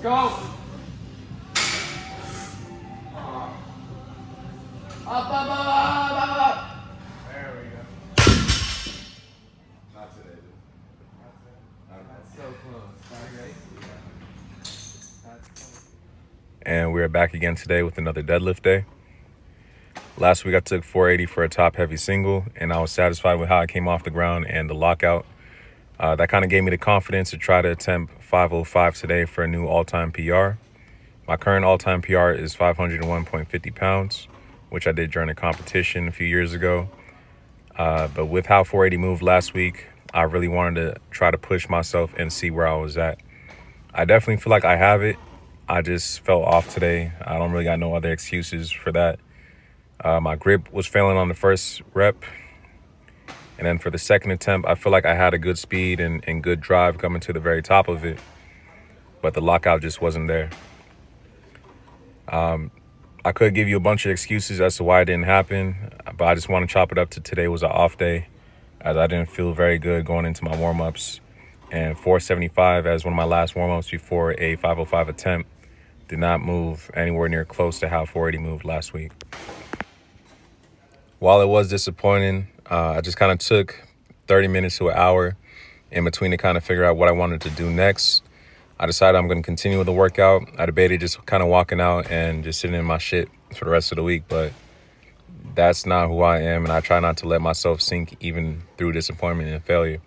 go. Up. There we go. Not today, dude. That's so close. And we're back again today with another deadlift day. Last week I took 480 for a top heavy single, and I was satisfied with how I came off the ground and the lockout. That kind of gave me the confidence to try to attempt 505 today for a new all-time PR. My current all-time PR is 501.50 pounds, which I did during a competition a few years ago. But with how 480 moved last week, I really wanted to try to push myself and see where I was at. I definitely feel like I have it. I just fell off today. I don't really got no other excuses for that. My grip was failing on the first rep. And then for the second attempt, I feel like I had a good speed and good drive coming to the very top of it. But the lockout just wasn't there. I could give you a bunch of excuses as to why it didn't happen, but I just want to chop it up to today was an off day, as I didn't feel very good going into my warm-ups. And 475 as one of my last warm-ups before a 505 attempt did not move anywhere near close to how 480 moved last week. While it was disappointing, I just kind of took 30 minutes to an hour in between to kind of figure out what I wanted to do next. I decided I'm going to continue with the workout. I debated just kind of walking out and just sitting in my shit for the rest of the week, but that's not who I am, and I try not to let myself sink even through disappointment and failure,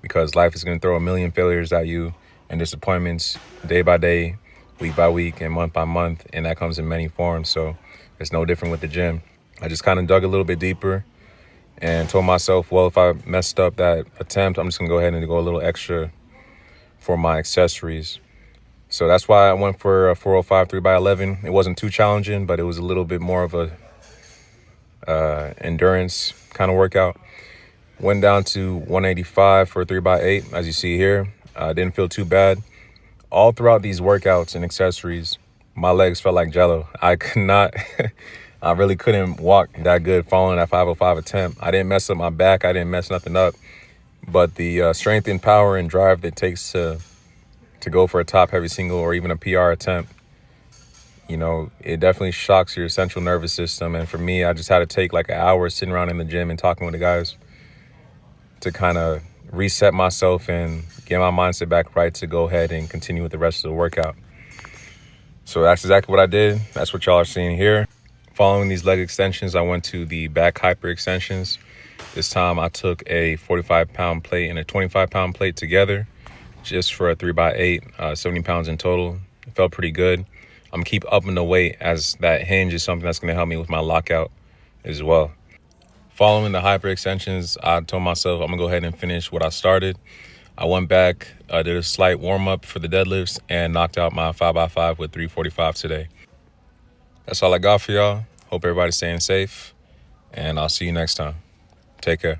because life is going to throw a million failures at you and disappointments day by day, week by week, and month by month, and that comes in many forms. So it's no different with the gym. I just kind of dug a little bit deeper and told myself, well, if I messed up that attempt, I'm just going to go ahead and go a little extra for my accessories. So that's why I went for a 405 3x11. It wasn't too challenging, but it was a little bit more of a endurance kind of workout. Went down to 185 for a 3x8, as you see here. Didn't feel too bad. All throughout these workouts and accessories, my legs felt like jello. I could not, I really couldn't walk that good following that 505 attempt. I didn't mess up my back. I didn't mess nothing up. But the strength and power and drive that it takes to go for a top heavy single or even a PR attempt, you know, it definitely shocks your central nervous system. And for me, I just had to take like an hour sitting around in the gym and talking with the guys to kind of reset myself and get my mindset back right to go ahead and continue with the rest of the workout. So that's exactly what I did. That's what y'all are seeing here. Following these leg extensions, I went to the back hyperextensions. This time I took a 45-pound plate and a 25-pound plate together just for a 3x8, 70 pounds in total. It felt pretty good. I'm gonna keep upping the weight, as that hinge is something that's gonna help me with my lockout as well. Following the hyperextensions, I told myself I'm gonna go ahead and finish what I started. I went back, did a slight warm-up for the deadlifts, and knocked out my 5x5 with 345 today. That's all I got for y'all. Hope everybody's staying safe, and I'll see you next time. Take care.